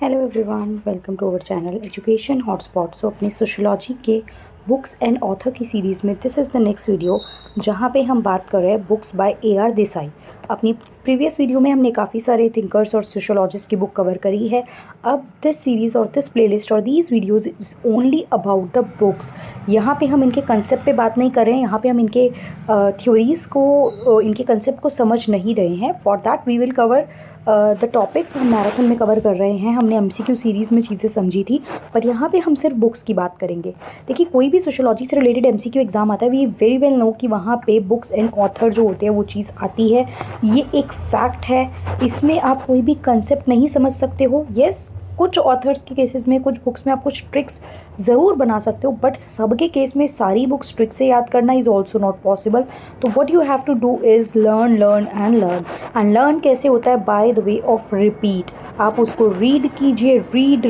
Hello everyone, welcome to our channel education hotspot. So अपनी sociology के books and author की series में this is the next video जहाँ पे हम बात कर रहे हैं बुक्स बाय AR देसाई। अपनी प्रीवियस वीडियो में हमने काफ़ी सारे थिंकर्स और सोशोलॉजिस्ट की बुक कवर करी है। अब दिस सीरीज़ और दिस प्लेलिस्ट और these videos is only about the books. यहाँ पे हम इनके कंसेप्ट पे बात नहीं कर रहे हैं, यहाँ पे हम इनके थ्योरीज़ को इनके कंसेप्ट को समझ नहीं रहे हैं। For that we will cover the topics हम मैराथन में कवर कर रहे हैं। हमने MCQ सीरीज़ में चीज़ें समझी थी, पर यहाँ पे हम सिर्फ बुक्स की बात करेंगे। देखिए, कोई भी सोशोलॉजी से रिलेटेड MCQ एग्ज़ाम आता है, वी वेरी वेल नो कि वहाँ पे बुक्स एंड ऑथर जो होते हैं वो चीज़ आती है। ये एक फैक्ट है, इसमें आप कोई भी कंसेप्ट नहीं समझ सकते हो। येस, कुछ ऑथर्स के केसेस में, कुछ बुक्स में आप कुछ ट्रिक्स ज़रूर बना सकते हो, बट सबके केस में सारी बुक्स ट्रिक से याद करना इज़ ऑल्सो नॉट पॉसिबल। तो what you have to do is learn learn and learn. And learn कैसे होता है? By the way of repeat. आप उसको रीड कीजिए, read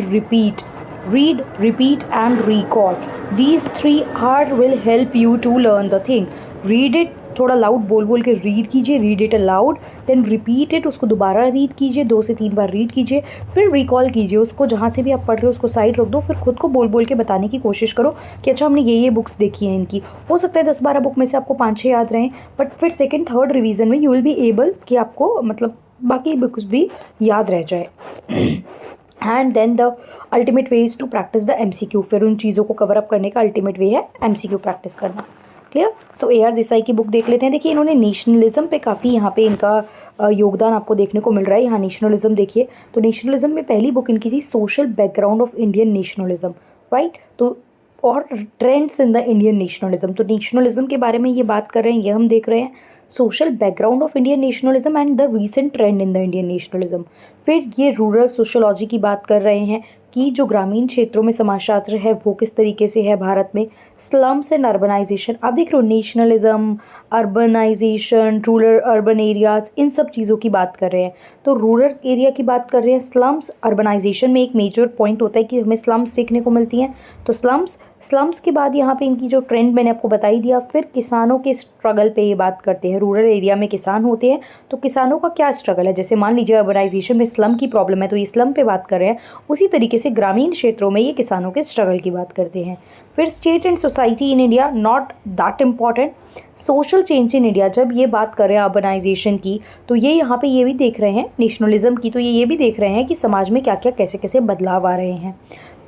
repeat and recall. These 3 are will help you to learn the thing. Read it, थोड़ा loud बोल के read कीजिए, read it aloud, then repeat it, उसको दोबारा रीड कीजिए, 2 से 3 बार रीड कीजिए, फिर रिकॉल कीजिए उसको। जहाँ से भी आप पढ़ रहे हो उसको साइड रख दो, फिर खुद को बोल के बताने की कोशिश करो कि अच्छा हमने ये बुक्स देखी हैं इनकी। हो सकता है 10-12 बुक में से आपको 5-6 याद रहें, बट फिर सेकेंड थर्ड रिवीजन में यू विल बी एबल कि आपको मतलब बाकी बुक्स भी याद रह जाए। And then the ultimate way is to practise the MCQ। फिर उन चीज़ों को कवर अप करने का अल्टीमेट वे है MCQ प्रैक्टिस करना। क्लियर? सो AR देसाई की बुक देख लेते हैं। देखिए, इन्होंने नेशनलिज्म पे काफ़ी यहाँ पे इनका योगदान आपको देखने को मिल रहा है। यहाँ नेशनलिज्म देखिए, तो नेशनलिज्म में पहली बुक इनकी थी social background of Indian nationalism, right? तो और trends in the Indian nationalism. तो नेशनलिज्म के बारे में ये बात कर रहे हैं, ये हम देख रहे हैं social background of Indian nationalism and the recent trend in the Indian nationalism. फिर ये रूरल सोशोलॉजी की बात कर रहे हैं कि जो ग्रामीण क्षेत्रों में समाजशास्त्र है वो किस तरीके से है भारत में। स्लम्स एंड अर्बनाइजेशन, आप देख रहे हो nationalism, urbanization, rural urban areas, इन सब चीज़ों की बात कर रहे हैं। तो रूरल एरिया की बात कर रहे हैं। स्लम्स अर्बनाइजेशन में एक मेजर पॉइंट होता है कि हमें स्लम्स देखने को मिलती हैं। तो स्लम्स के बाद यहाँ पे इनकी जो ट्रेंड मैंने आपको बता ही दिया। फिर किसानों के स्ट्रगल पे ये बात करते हैं। रूरल एरिया में किसान होते हैं, तो किसानों का क्या स्ट्रगल है। जैसे मान लीजिए अर्बनाइजेशन में स्लम की प्रॉब्लम है, तो ये स्लम पे बात कर रहे हैं। उसी तरीके से ग्रामीण क्षेत्रों में ये किसानों के स्ट्रगल की बात करते हैं। फिर state and society in India, not that important. Social change in India, जब ये बात कर रहे हैं अर्बनाइजेशन की, तो ये यहाँ पे ये भी देख रहे हैं नेशनलिज्म की, तो ये भी देख रहे हैं कि समाज में क्या क्या कैसे कैसे बदलाव आ रहे हैं।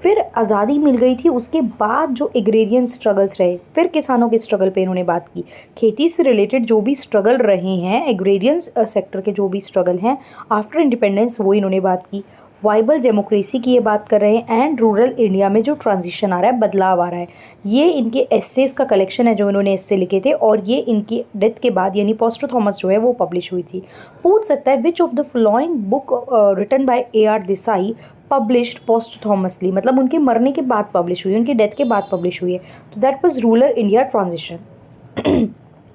फिर आज़ादी मिल गई थी, उसके बाद जो एग्रेरियन स्ट्रगल्स रहे, फिर किसानों के स्ट्रगल पे इन्होंने बात की। खेती से रिलेटेड जो भी स्ट्रगल रहे हैं, एग्रेरियन सेक्टर के जो भी स्ट्रगल हैं आफ्टर इंडिपेंडेंस, वो इन्होंने बात की। वाइबल डेमोक्रेसी की ये बात कर रहे हैं एंड रूरल इंडिया में जो ट्रांजिशन आ रहा है, बदलाव आ रहा है। ये इनके एसेस का कलेक्शन है जो इन्होंने एस्से लिखे थे, और ये इनकी डेथ के बाद यानी पोस्टर थॉमस जो है वो पब्लिश हुई थी। पूछ सकता है which of the following book written by AR Desai published posthumously, मतलब उनके मरने के बाद पब्लिश हुई, उनकी डेथ के बाद पब्लिश हुई है। तो that was rural India transition.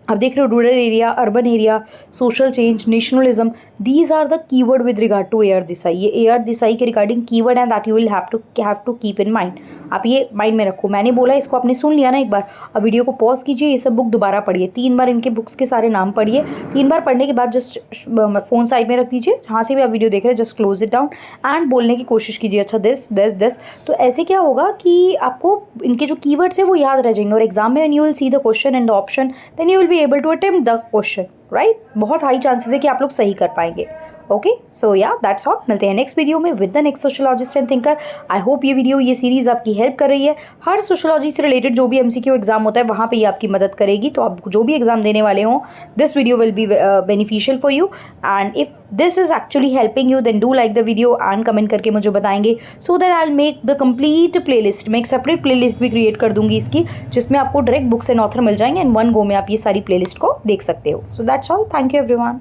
अब देख रहे हो rural area, urban area, social change, nationalism, these are the keyword with regard to AR Desai. ये AR देसाई के रिगार्डिंग कीवर्ड हैं that you will have to keep in mind. आप ये mind में रखो। मैंने बोला, इसको आपने सुन लिया ना एक बार, अब वीडियो को पॉज कीजिए, ये सब बुक दोबारा पढ़िए, 3 बार इनके बुक्स के सारे नाम पढ़िए। 3 बार पढ़ने के बाद जस्ट फ़ोन साइड में रख दीजिए, जहाँ से भी आप वीडियो देख रहे हैं just close it down and बोलने की कोशिश कीजिए, अच्छा दिस। तो ऐसे क्या होगा कि आपको इनके जो कीवर्ड्स हैं वो याद रह जाएंगे, और एग्जाम में you will see the question and the option, then you will be able to attempt the question, right? बहुत हाई चांसेस है कि आप लोग सही कर पाएंगे। ओके, सो या दैट्स ऑल। मिलते हैं नेक्स्ट वीडियो में with the next sociologist and thinker. I hope ये सीरीज़ आपकी हेल्प कर रही है। हर सोशोलॉजी से रिलेटेड जो भी MCQ एग्जाम होता है वहाँ पे ये आपकी मदद करेगी। तो आप जो भी एग्जाम देने वाले हों, this video will be beneficial for you. And if this is actually helping you, then do like the video and comment करके मुझे बताएंगे, so that I will make the complete playlist. मैं एक सेपरेट प्लेलिस्ट भी create कर दूंगी इसकी, जिसमें आपको डायरेक्ट बुक्स एंड ऑथर मिल जाएंगे एंड वन गो में आप ये सारी प्लेलिस्ट को देख सकते हो। So that's all. Thank you everyone.